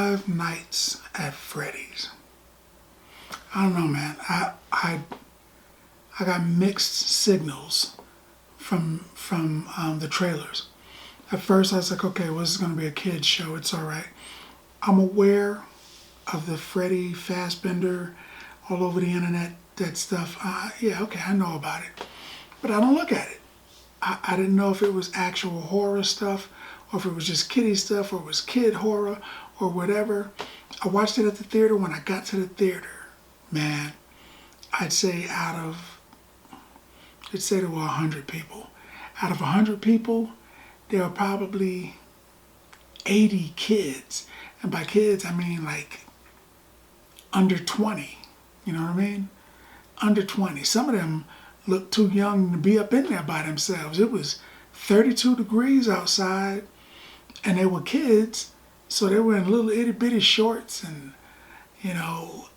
Five Nights at Freddy's. I don't know, man. I got mixed signals from the trailers. At first, I was like, okay, well, this is gonna be a kids show. It's all right. I'm aware of the Freddy Fazbear all over the internet. That stuff. Yeah, okay, I know about it, but I don't look at it. I didn't know if it was actual horror stuff, or if it was just kiddie stuff, or it was kid horror, or whatever. I watched it at the theater. When I got to the theater, man, I'd say there were 100 people. Out of 100 people, there were probably 80 kids. And by kids, I mean like under 20. You know what I mean? Under 20. Some of them looked too young to be up in there by themselves. It was 32 degrees outside, and they were kids, so they were in little itty bitty shorts and, you know,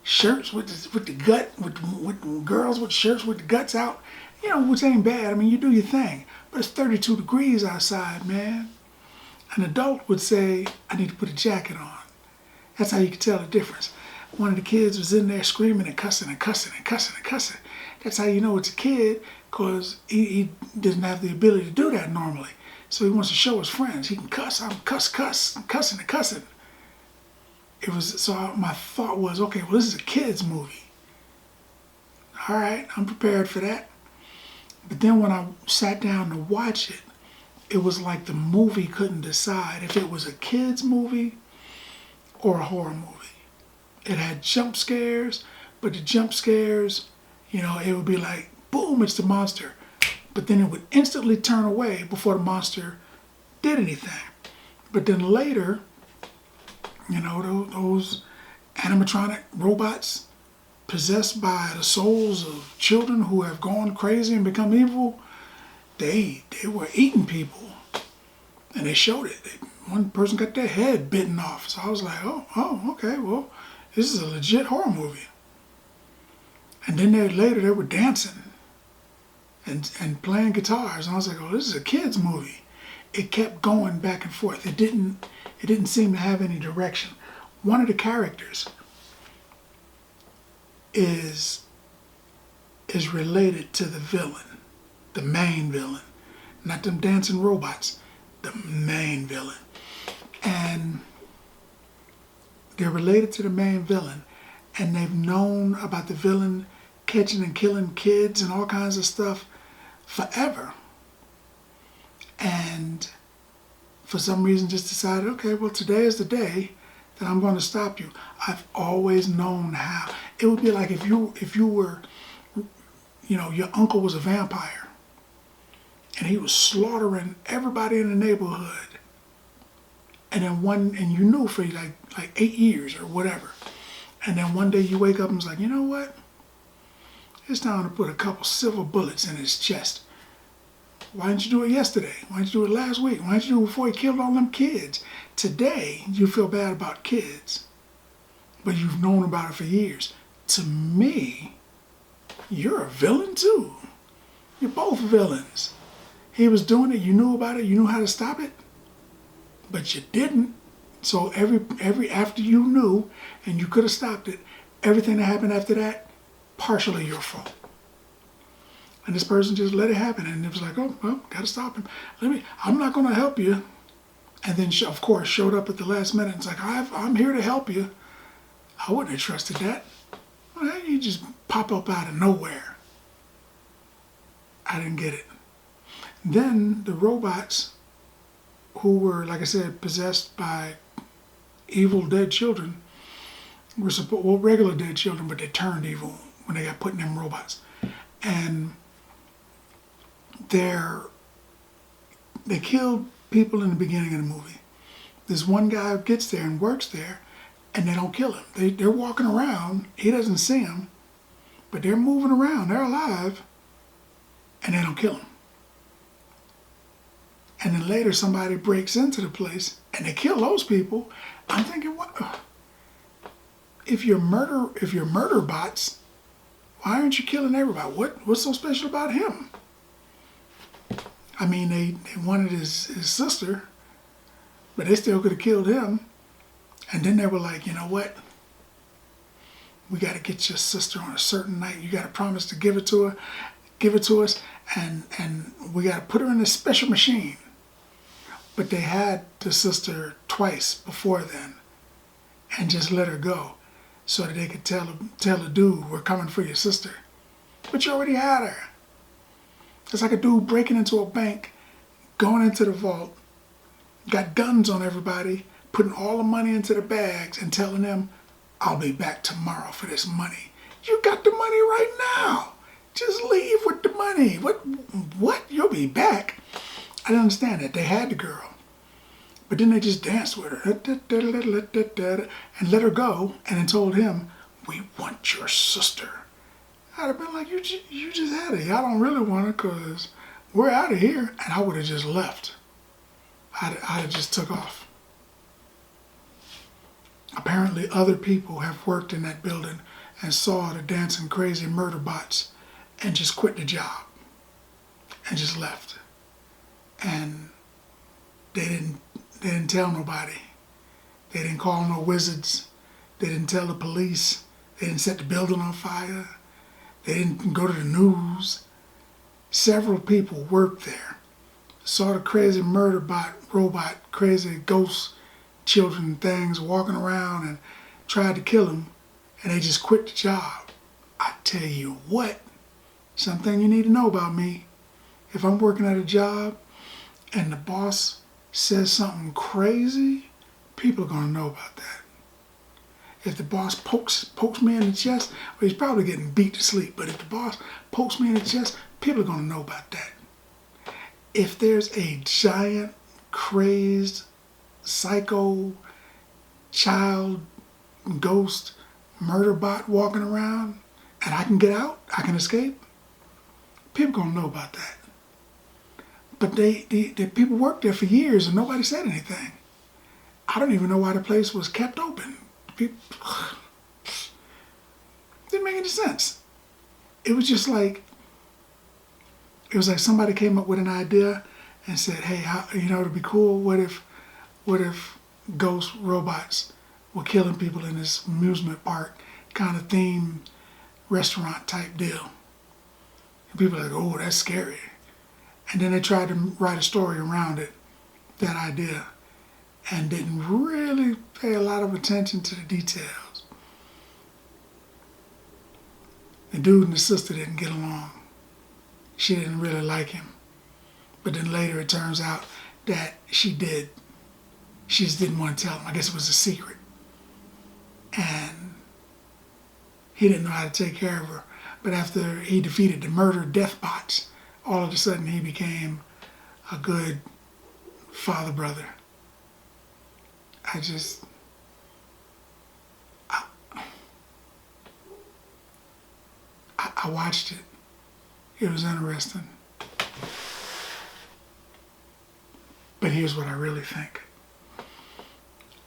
shirts with the gut, with girls with shirts with the guts out, you know, which ain't bad. I mean, you do your thing, but it's 32 degrees outside, man. An adult would say, I need to put a jacket on. That's how you can tell the difference. One of the kids was in there screaming and cussing and cussing and cussing and cussing. That's how you know it's a kid, because he doesn't have the ability to do that normally. So he wants to show his friends. He can cuss. I'm cussing and cussing. My thought was, okay, well, this is a kid's movie. All right, I'm prepared for that. But then when I sat down to watch it, it was like the movie couldn't decide if it was a kid's movie or a horror movie. It had jump scares, but the jump scares, you know, it would be like, boom, it's the monster. But then it would instantly turn away before the monster did anything. But then later, you know, those animatronic robots possessed by the souls of children who have gone crazy and become evil, they were eating people. And they showed it. One person got their head bitten off. So I was like, oh, okay, well, this is a legit horror movie. And then later they were dancing and playing guitars. And I was like, oh, this is a kid's movie. It kept going back and forth. It didn't seem to have any direction. One of the characters is related to the villain, the main villain, not them dancing robots, the main villain. And they're related to the main villain, and they've known about the villain catching and killing kids and all kinds of stuff forever. And for some reason just decided, okay, well, today is the day that I'm going to stop you. I've always known how. It would be like if you were, you know, your uncle was a vampire and he was slaughtering everybody in the neighborhood. And then you knew for like 8 years or whatever. And then one day you wake up and it's like, you know what? It's time to put a couple silver bullets in his chest. Why didn't you do it yesterday? Why didn't you do it last week? Why didn't you do it before he killed all them kids? Today, you feel bad about kids, but you've known about it for years. To me, you're a villain too. You're both villains. He was doing it, you knew about it, you knew how to stop it, but you didn't. So every after you knew and you could have stopped it, everything that happened after that, partially your fault. And this person just let it happen, and it was like, oh, well, gotta stop him. I'm not gonna help you. And then, of course, showed up at the last minute. It's like, I'm here to help you. I wouldn't have trusted that. Well, you just pop up out of nowhere. I didn't get it. Then the robots, who were, like I said, possessed by evil dead children, were regular dead children, but they turned evil when they got put in them robots. And they killed people in the beginning of the movie. This one guy gets there and works there, and they don't kill him. They're walking around. He doesn't see them, but they're moving around. They're alive, and they don't kill him. And then later somebody breaks into the place, and they kill those people. I'm thinking, what? If you're murder bots, why aren't you killing everybody? What's so special about him? I mean, they wanted his sister, but they still could have killed him. And then they were like, you know what? We got to get your sister on a certain night. You got to promise to give it to her, give it to us, and we got to put her in a special machine. But they had the sister twice before then, and just let her go, so that they could tell the dude, we're coming for your sister. But you already had her. It's like a dude breaking into a bank, going into the vault, got guns on everybody, putting all the money into the bags and telling them, I'll be back tomorrow for this money. You got the money right now. Just leave with the money. What? You'll be back? I didn't understand that. They had the girl. But then they just danced with her and let her go, and then told him, we want your sister. I'd have been like, you just had her. Y'all don't really want her because we're out of here. And I would have just left. I'd have just took off. Apparently other people have worked in that building and saw the dancing crazy murder bots and just quit the job and just left. And they didn't tell nobody. They didn't call no wizards. They didn't tell the police. They didn't set the building on fire. They didn't go to the news. Several people worked there, saw the crazy murder bot, robot, crazy ghost children things walking around and tried to kill him, and they just quit the job. I tell you what, something you need to know about me. If I'm working at a job and the boss says something crazy, people are going to know about that. If the boss pokes me in the chest, well, he's probably getting beat to sleep, but if the boss pokes me in the chest, people are going to know about that. If there's a giant, crazed, psycho, child, ghost, murder bot walking around, and I can get out, I can escape, people gonna know about that. But the people worked there for years and nobody said anything. I don't even know why the place was kept open. People, didn't make any sense. It was just like, it was like somebody came up with an idea and said, hey, it'd be cool, what if ghost robots were killing people in this amusement park kind of themed restaurant type deal? And people are like, oh, that's scary. And then they tried to write a story around it, that idea, and didn't really pay a lot of attention to the details. The dude and the sister didn't get along. She didn't really like him. But then later it turns out that she did. She just didn't want to tell him. I guess it was a secret. And he didn't know how to take care of her. But after he defeated the murder death bots, all of a sudden he became a good father brother. I watched it. It was interesting. But here's what I really think.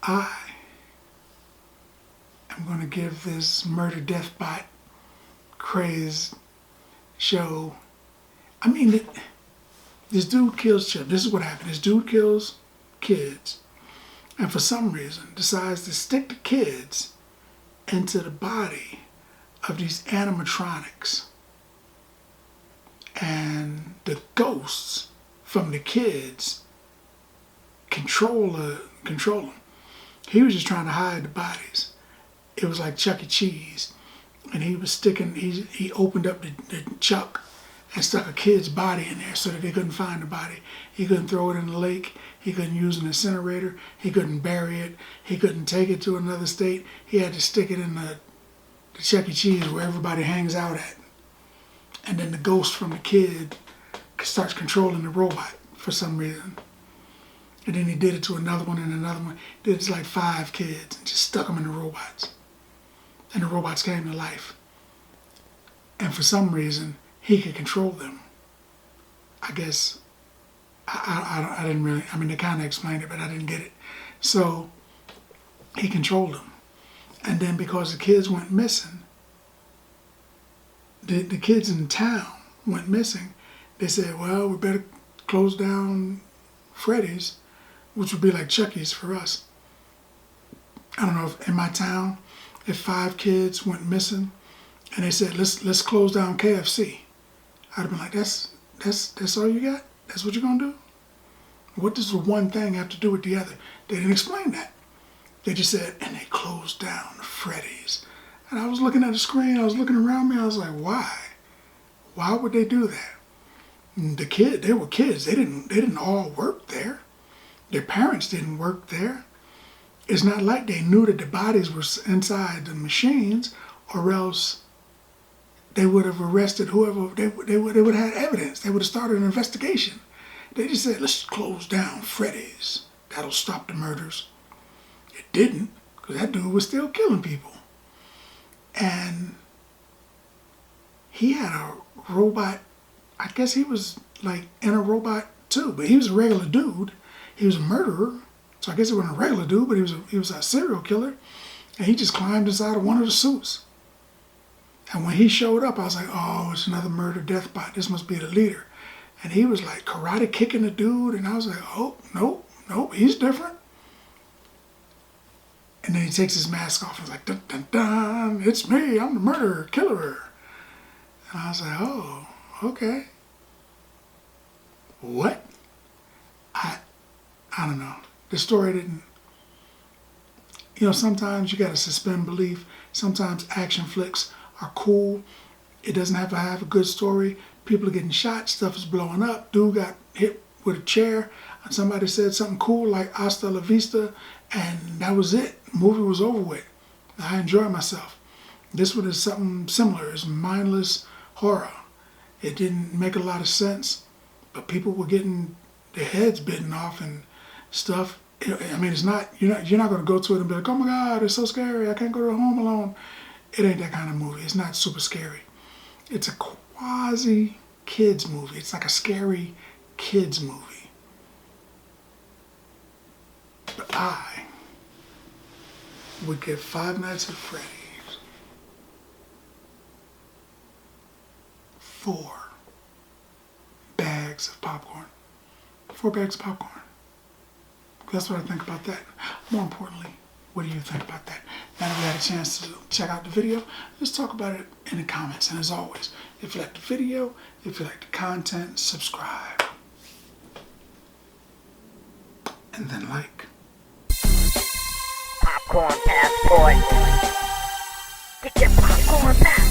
I am going to give this murder death bot craze show. I mean, this dude kills children. This is what happened. This dude kills kids and for some reason decides to stick the kids into the body of these animatronics. And the ghosts from the kids control them. He was just trying to hide the bodies. It was like Chuck E. Cheese. And he was sticking, he opened up the chuck and stuck a kid's body in there so that they couldn't find the body. He couldn't throw it in the lake. He couldn't use an incinerator. He couldn't bury it. He couldn't take it to another state. He had to stick it in the Chuck E. Cheese where everybody hangs out at. And then the ghost from the kid starts controlling the robot for some reason. And then he did it to another one and another one. Did it to like 5 kids and just stuck them in the robots. And the robots came to life. And for some reason, he could control them. I guess, I didn't really, I mean, they kind of explained it, but I didn't get it. So, he controlled them. And then because the kids went missing, the kids in town went missing, they said, well, we better close down Freddy's, which would be like Chucky's for us. I don't know if in my town, if 5 kids went missing and they said, let's close down KFC, I'd have been like, that's all you got? That's what you're gonna do? What does the one thing have to do with the other? They didn't explain that. They just said, and they closed down Freddy's. And I was looking at the screen, I was looking around me, I was like, why? Why would they do that? They were kids. They didn't all work there. Their parents didn't work there. It's not like they knew that the bodies were inside the machines, or else they would have arrested whoever. They would have had evidence. They would have started an investigation. They just said, let's close down Freddy's. That'll stop the murders. It didn't, because that dude was still killing people. And he had a robot. I guess he was like in a robot too, but he was a regular dude. He was a murderer, so I guess he wasn't a regular dude, but he was a serial killer, and he just climbed inside of one of the suits. And when he showed up, I was like, oh, it's another murder death bot. This must be the leader. And he was like karate kicking the dude, and I was like, oh, nope, he's different. And then he takes his mask off and he's like, dun dun dun, it's me, I'm the murderer, killer. And I was like, oh, okay. What? I don't know. The story didn't, sometimes you gotta suspend belief. Sometimes action flicks are cool. It doesn't have to have a good story. People are getting shot, stuff is blowing up. Dude got hit with a chair, and somebody said something cool like hasta la vista, and that was it. The movie was over with. I enjoyed myself. This one is something similar. It's mindless horror. It didn't make a lot of sense, but people were getting their heads bitten off and stuff. I mean, it's not, you're not going to go to it and be like, oh my God, it's so scary, I can't go to Home Alone. It ain't that kind of movie. It's not super scary. It's a quasi kids movie. It's like a scary kids movie. But I would give Five Nights at Freddy's 4 bags of popcorn. 4 bags of popcorn. That's what I think about that. More importantly, what do you think about that? Now that we had a chance to check out the video, let's talk about it in the comments. And as always, if you like the video, if you like the content, subscribe. And then like. Popcorn passport. Get your popcorn passport.